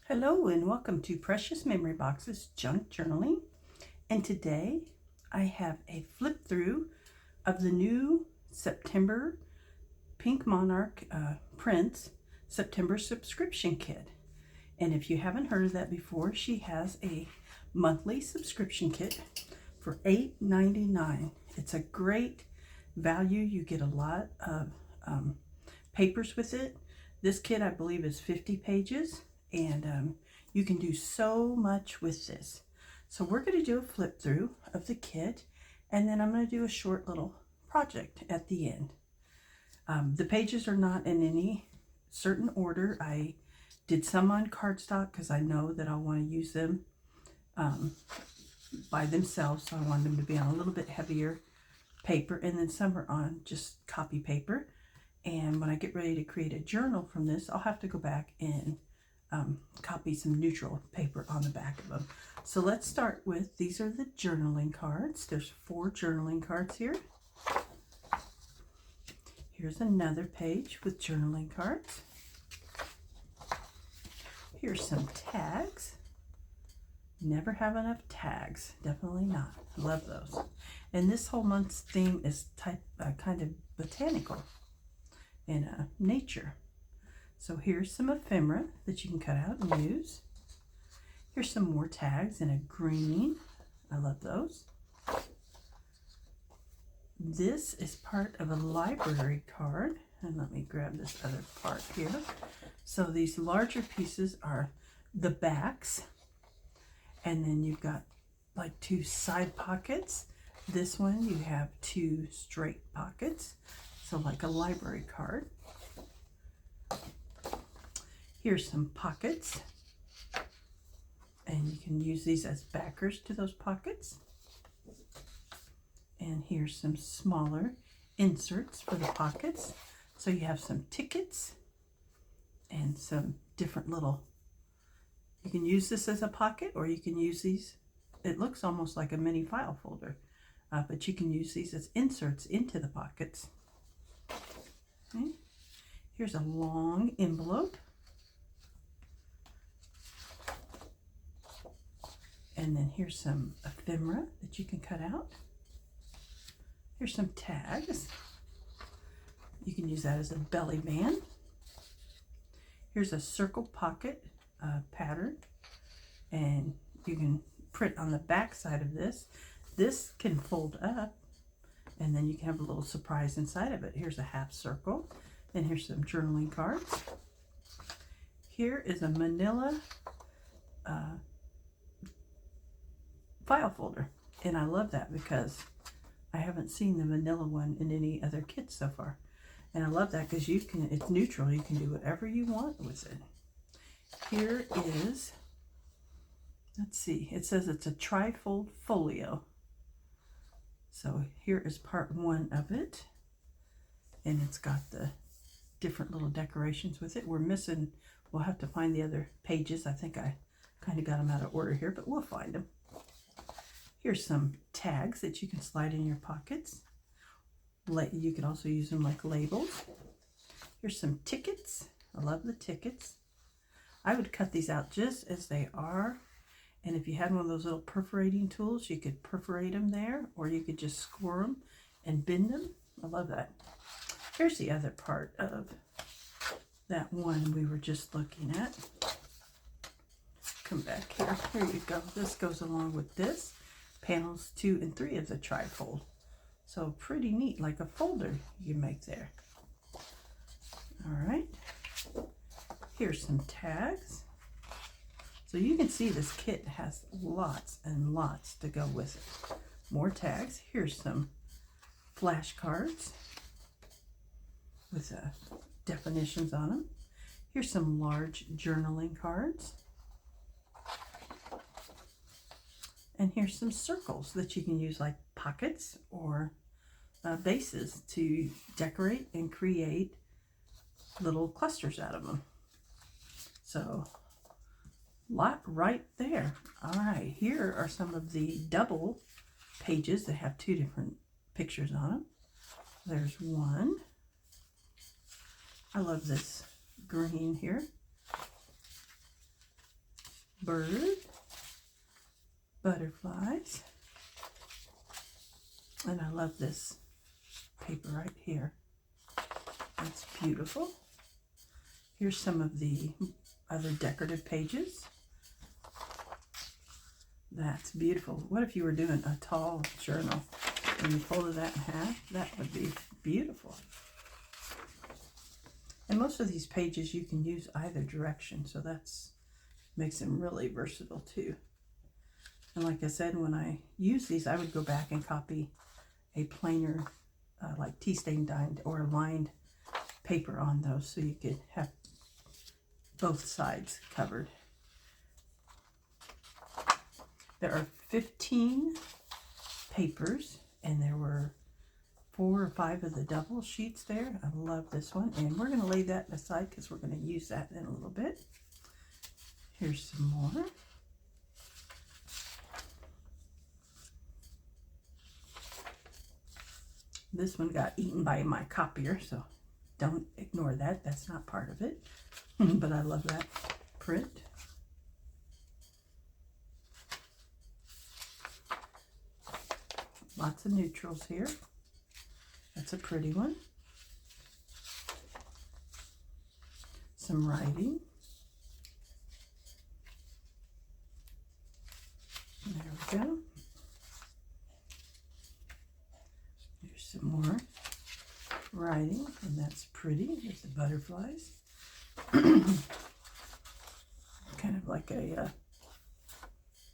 Hello and welcome to Precious Memory Boxes Junk Journaling. And today I have a flip through of the new September Pink Monarch Prince September subscription kit. And if you haven't heard of that before, she has a monthly subscription kit for $8.99. It's a great value. You get a lot of papers with it. This kit, I believe, is 50 pages. And you can do so much with this. So we're going to do a flip through of the kit, and then I'm going to do a short little project at the end. The pages are not in any certain order. I did some on cardstock because I know that I want to use them by themselves, so I want them to be on a little bit heavier paper, and then some are on just copy paper. And when I get ready to create a journal from this, I'll have to go back and copy some neutral paper on the back of them. So let's start with, these are the journaling cards. There's 4 journaling cards here. Here's another page with journaling cards. Here's some tags. Never have enough tags. Definitely not. Love those. And this whole month's theme is kind of botanical and nature. So here's some ephemera that you can cut out and use. Here's some more tags in a green. I love those. This is part of a library card. And let me grab this other part here. So these larger pieces are the backs. And then you've got like 2 side pockets. This one you have 2 straight pockets. So like a library card. Here's some pockets, and you can use these as backers to those pockets. And here's some smaller inserts for the pockets. So you have some tickets and some different little, you can use this as a pocket, or you can use these, it looks almost like a mini file folder, but you can use these as inserts into the pockets. Okay. Here's a long envelope. And then here's some ephemera that you can cut out. Here's some tags. You can use that as a belly band. Here's a circle pocket pattern. And you can print on the back side of this. This can fold up, and then you can have a little surprise inside of it. Here's a half circle. And here's some journaling cards. Here is a manila file folder, and I love that because I haven't seen the vanilla one in any other kits so far, and I love that because you can, it's neutral, you can do whatever you want with it. Here is, let's see, it says it's a trifold folio. So here is part 1 of it, and it's got the different little decorations with it. We're missing, we'll have to find the other pages. I think I kind of got them out of order here, but we'll find them. Here's some tags that you can slide in your pockets. You can also use them like labels. Here's some tickets. I love the tickets. I would cut these out just as they are. And if you had one of those little perforating tools, you could perforate them there, or you could just score them and bend them. I love that. Here's the other part of that one we were just looking at. Come back here. Here you go. This goes along with this. Panels 2 and 3 of the trifold. So pretty neat, like a folder you can make there. All right. Here's some tags. So you can see this kit has lots and lots to go with it. More tags. Here's some flashcards with definitions on them. Here's some large journaling cards. And here's some circles that you can use like pockets or bases to decorate and create little clusters out of them. So, lot right there. All right, here are some of the double pages that have 2 different pictures on them. There's one. I love this green here. bird, butterflies, and I love this paper right here. That's beautiful. Here's some of the other decorative pages. That's beautiful. What if you were doing a tall journal and you folded that in half? That would be beautiful. And most of these pages you can use either direction, so that's makes them really versatile too. And like I said, when I use these, I would go back and copy a plainer, like tea stain dyed or lined paper on those, so you could have both sides covered. There are 15 papers, and there were 4 or 5 of the double sheets there. I love this one, and we're going to lay that aside because we're going to use that in a little bit. Here's some more. This one got eaten by my copier, so don't ignore that. That's not part of it. But I love that print. Lots of neutrals here. That's a pretty one. Some writing. There we go. There's some more writing, and that's pretty. There's the butterflies. Kind of like a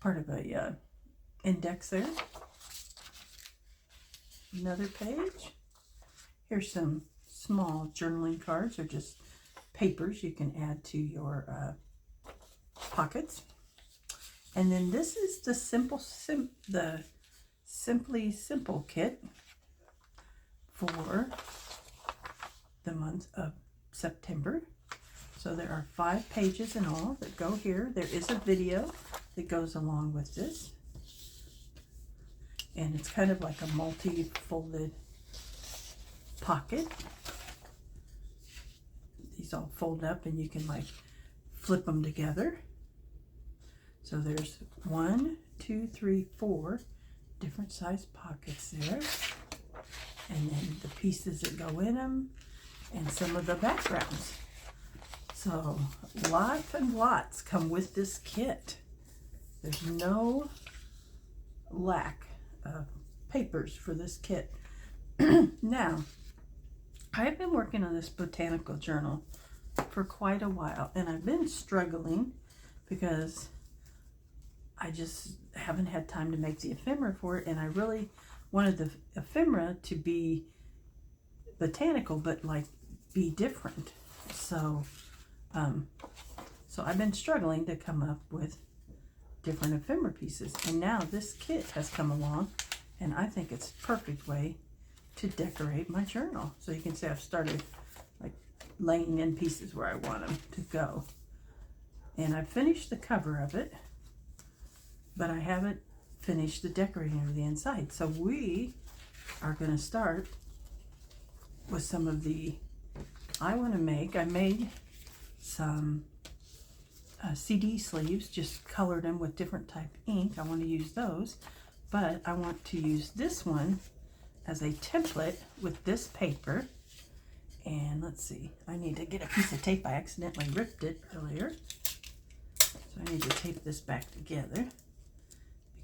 part of a index there. Another page. Here's some small journaling cards, or just papers you can add to your pockets. And then this is the Simply Simple kit for the month of September. So there are 5 pages in all that go here. There is a video that goes along with this. And it's kind of like a multi-folded pocket. These all fold up and you can like flip them together. So there's 1, 2, 3, 4 different size pockets there. And then the pieces that go in them and some of the backgrounds. So lots and lots come with this kit. There's no lack of papers for this kit. Now, I've been working on this botanical journal for quite a while, and I've been struggling because I just haven't had time to make the ephemera for it, and I really wanted the ephemera to be botanical, but like be different. So I've been struggling to come up with different ephemera pieces, and now this kit has come along, and I think it's a perfect way to decorate my journal. So you can see I've started like laying in pieces where I want them to go, and I've finished the cover of it, but I haven't finished the decorating of the inside. So we are going to start with some of the I made some CD sleeves, just colored them with different type ink. I want to use those, but I want to use this one as a template with this paper. And let's see, I need to get a piece of tape. I accidentally ripped it earlier, so I need to tape this back together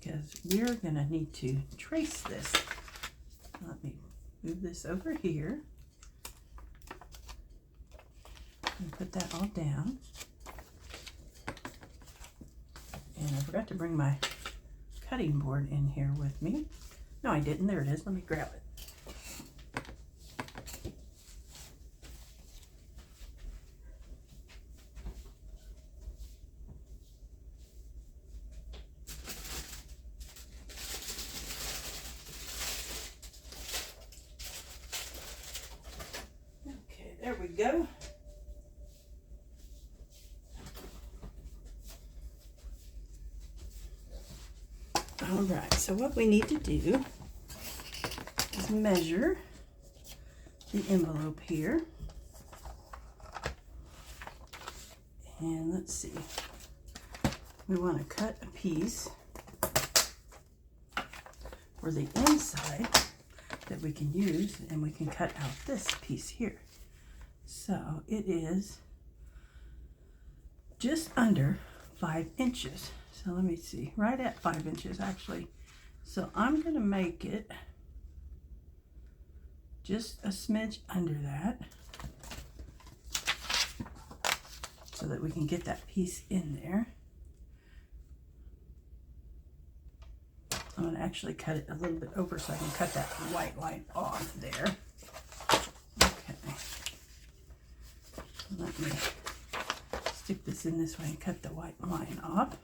because we're gonna need to trace this. Let me move this over here and put that all down. And I forgot to bring my cutting board in here with me. No, I didn't. There it is. Let me grab it. Okay, there we go. All right, so what we need to do is measure the envelope here. And let's see, we want to cut a piece for the inside that we can use, and we can cut out this piece here. So it is just under 5 inches. So let me see, right at 5 inches actually. So I'm going to make it just a smidge under that so that we can get that piece in there. I'm going to actually cut it a little bit over so I can cut that white line off there. Okay. Let me stick this in this way and cut the white line off.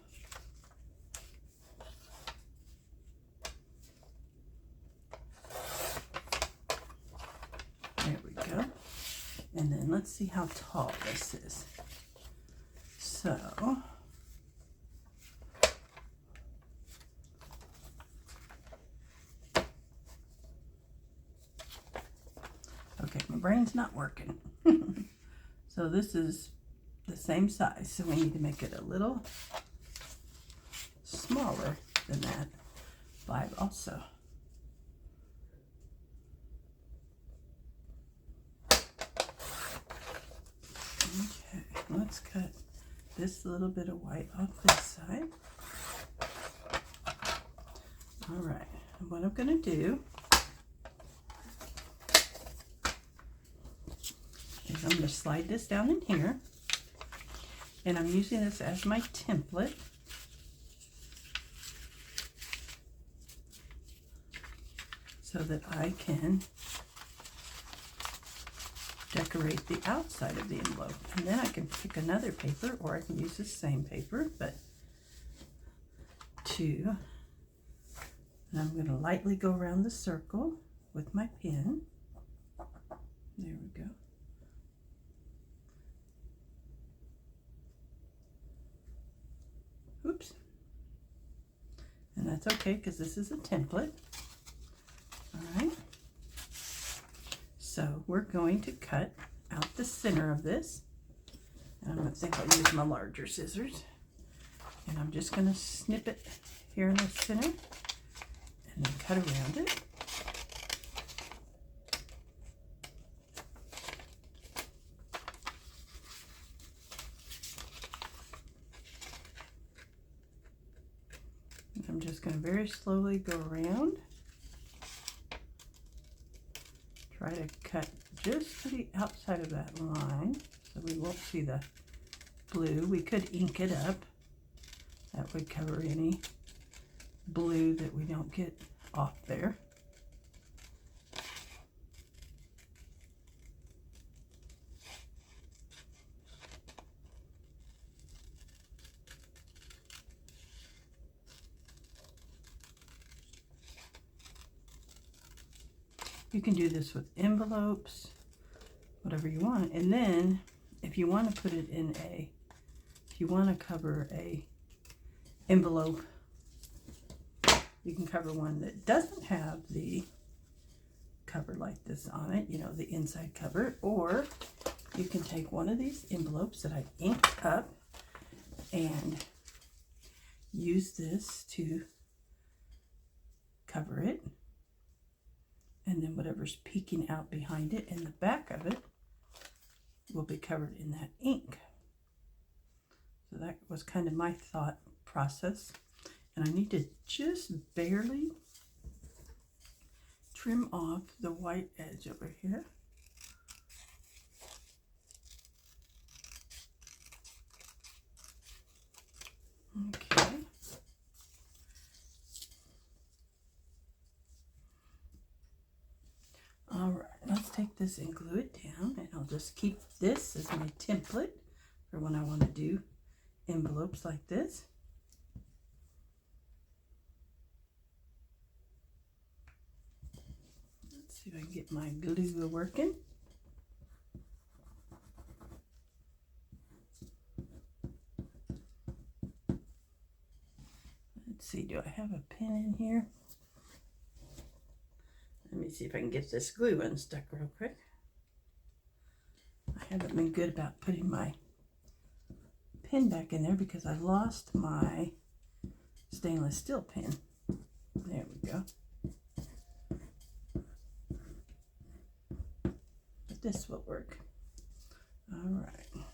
There we go. And then let's see how tall this is. So, okay, my brain's not working. So this is the same size, so we need to make it a little smaller than that. 5 also. Okay, let's cut this little bit of white off this side. All right, and what I'm going to do is I'm going to slide this down in here, and I'm using this as my template. So that I can decorate the outside of the envelope. And then I can pick another paper, or I can use the same paper, but and I'm going to lightly go around the circle with my pen. There we go. Oops. And that's okay because this is a template. All right. So we're going to cut out the center of this. And I think I'll use my larger scissors. And I'm just going to snip it here in the center and then cut around it. And I'm just going to very slowly go around. Try to cut just to the outside of that line so we won't see the blue. We could ink it up. That would cover any blue that we don't get off there. You can do this with envelopes, whatever you want. And then if you want to put it in if you want to cover a envelope, you can cover one that doesn't have the cover like this on it, you know, the inside cover, or you can take one of these envelopes that I've inked up and use this to cover it. And then whatever's peeking out behind it in the back of it will be covered in that ink. So that was kind of my thought process. And I need to just barely trim off the white edge over here. Okay. All right, let's take this and glue it down, and I'll just keep this as my template for when I want to do envelopes like this. Let's see if I can get my glue working. Let's see, do I have a pen in here? Let me see if I can get this glue unstuck real quick. I haven't been good about putting my pen back in there because I lost my stainless steel pen. There we go. But this will work. All right.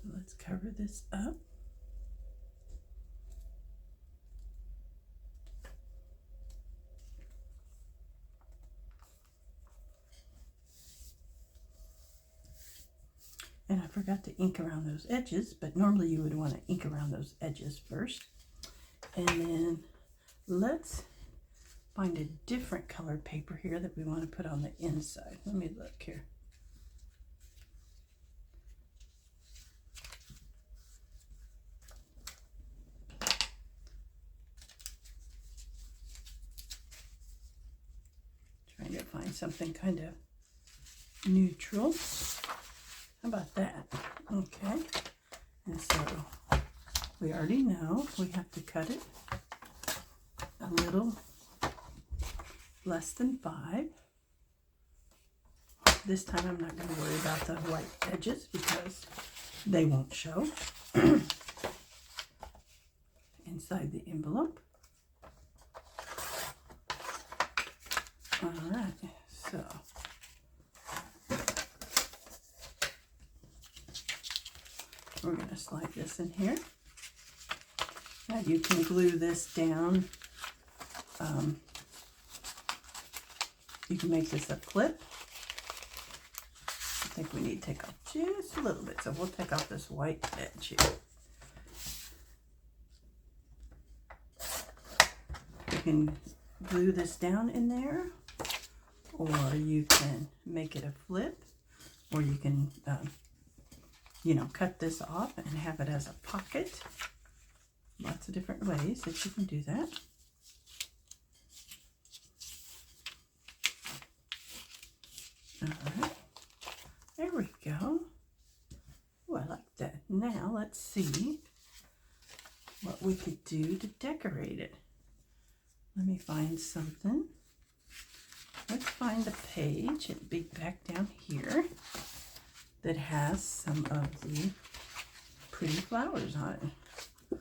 So let's cover this up. And I forgot to ink around those edges, but normally you would want to ink around those edges first. And then let's find a different colored paper here that we want to put on the inside. Let me look here. Trying to find something kind of neutral. How about that? Okay. And so we already know we have to cut it a little less than 5. This time I'm not going to worry about the white edges because they won't show inside the envelope. All right, so we're going to slide this in here. Now you can glue this down. You can make this a clip. I think we need to take off just a little bit, so we'll take off this white edge here. You can glue this down in there, or you can make it a flip, or you can you know, cut this off and have it as a pocket. Lots of different ways that you can do that. All right, there we go. Oh, I like that. Now let's see what we could do to decorate it. Let me find something. Let's find a page. It'd be back down here that has some of the pretty flowers on it.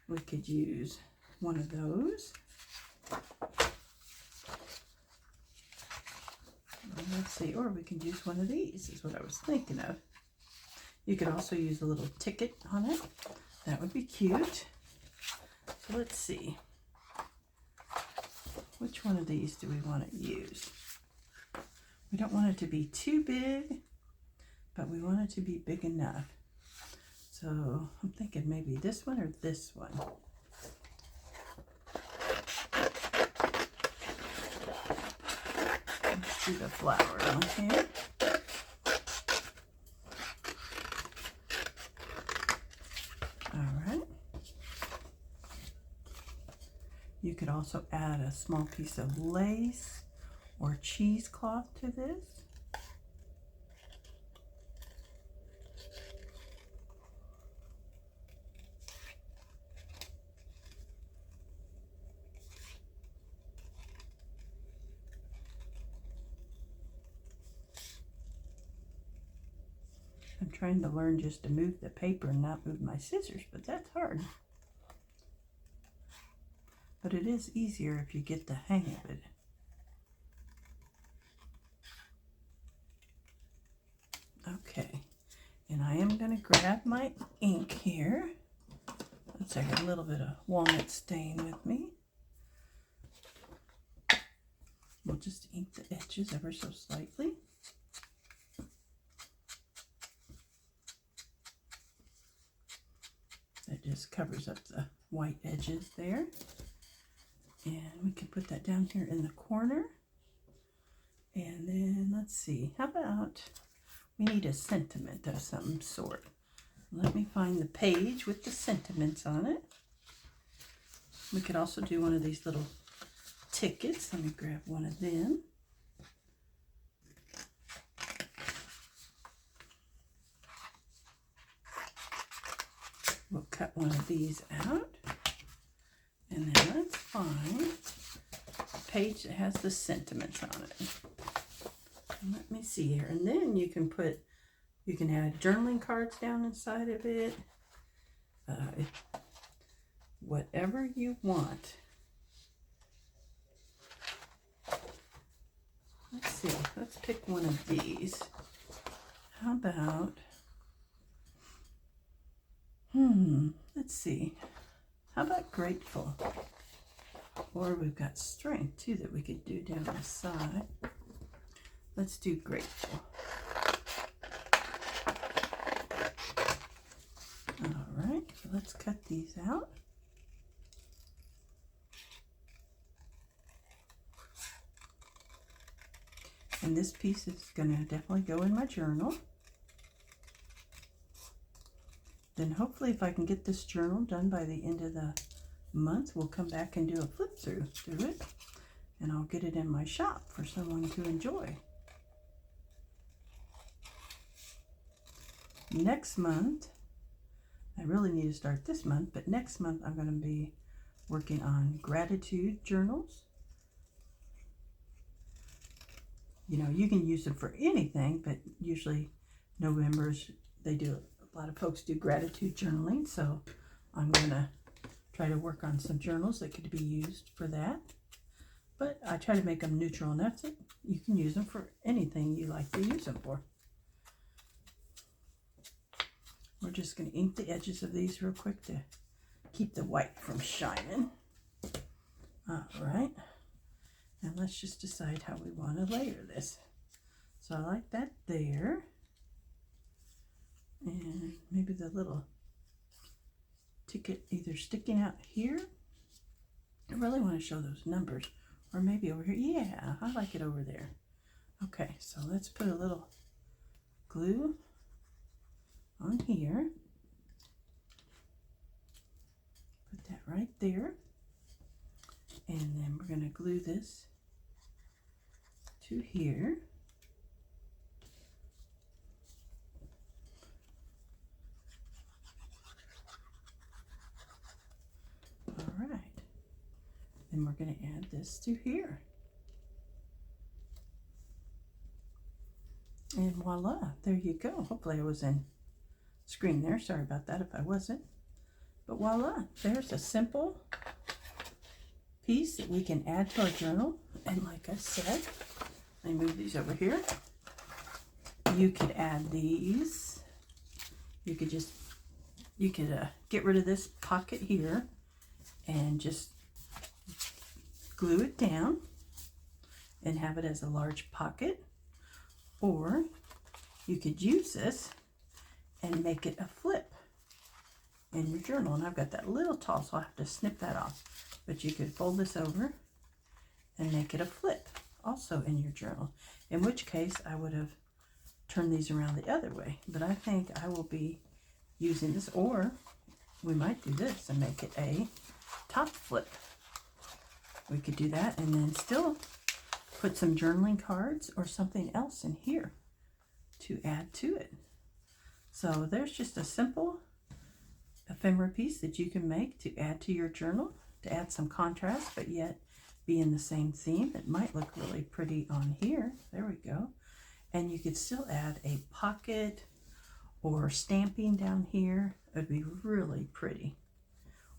We could use one of those. Let's see, or we can use one of these, is what I was thinking of. You could also use a little ticket on it. That would be cute. So let's see. Which one of these do we want to use? We don't want it to be too big, but we want it to be big enough. So I'm thinking maybe this one or this one. Let's do the flower on here. All right. You could also add a small piece of lace or cheesecloth to this. I'm trying to learn just to move the paper and not move my scissors, but that's hard. But it is easier if you get the hang of it. Okay, and I am going to grab my ink here. Let's take a little bit of walnut stain with me. We'll just ink the edges ever so slightly. That just covers up the white edges there. And we can put that down here in the corner. And then let's see, how about we need a sentiment of some sort. Let me find the page with the sentiments on it. We could also do one of these little tickets. Let me grab one of them. We'll cut one of these out. And then let's find a page that has the sentiments on it. And let me see here. And then you can put You can add journaling cards down inside of it. Whatever you want. Let's see. Let's pick one of these. How about... let's see. How about grateful? Or we've got strength too that we could do down the side. Let's do grateful. All right, so let's cut these out. And this piece is going to definitely go in my journal. Then hopefully if I can get this journal done by the end of the month, we'll come back and do a flip through it. And I'll get it in my shop for someone to enjoy. Next month, I really need to start this month, but next month I'm going to be working on gratitude journals. You know, you can use them for anything, but usually November's, a lot of folks do gratitude journaling, so I'm going to try to work on some journals that could be used for that. But I try to make them neutral, and that's it. You can use them for anything you like to use them for. We're just going to ink the edges of these real quick to keep the white from shining. All right. And let's just decide how we want to layer this. So I like that there. And maybe the little ticket either sticking out here. I really want to show those numbers. Or maybe over here. Yeah, I like it over there. Okay, so let's put a little glue on here. Put that right there. And then we're going to glue this to here. All right. Then we're going to add this to here. And voila, there you go. Hopefully I was in screen there. Sorry about that if I wasn't. But voila, there's a simple piece that we can add to our journal. And like I said, let me move these over here. You could add these. You could get rid of this pocket here and just glue it down and have it as a large pocket. Or you could use this and make it a flip in your journal. And I've got that little tall, so I'll have to snip that off. But you could fold this over and make it a flip also in your journal. In which case I would have turned these around the other way. But I think I will be using this, or we might do this and make it a top flip. We could do that and then still put some journaling cards or something else in here to add to it. So there's just a simple ephemera piece that you can make to add to your journal, to add some contrast, but yet be in the same theme. It might look really pretty on here. There we go. And you could still add a pocket or stamping down here. It'd be really pretty.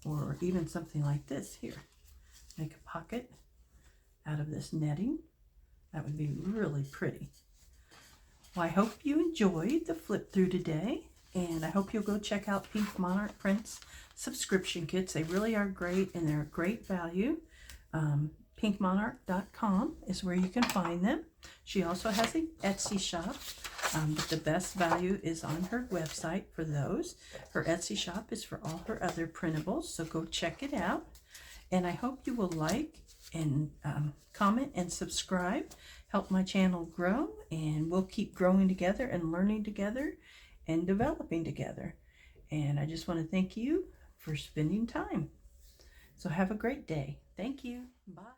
Or even something like this here. Make a pocket out of this netting. That would be really pretty. Well, I hope you enjoyed the flip through today, and I hope you'll go check out Pink Monarch Prints subscription kits. They really are great, and they're a great value. pinkmonarch.com is where you can find them. She also has an Etsy shop, but the best value is on her website for those. Her Etsy shop is for all her other printables, so go check it out. And I hope you will like and comment and subscribe. Help my channel grow, and we'll keep growing together and learning together and developing together. And I just want to thank you for spending time. So have a great day. Thank you. Bye.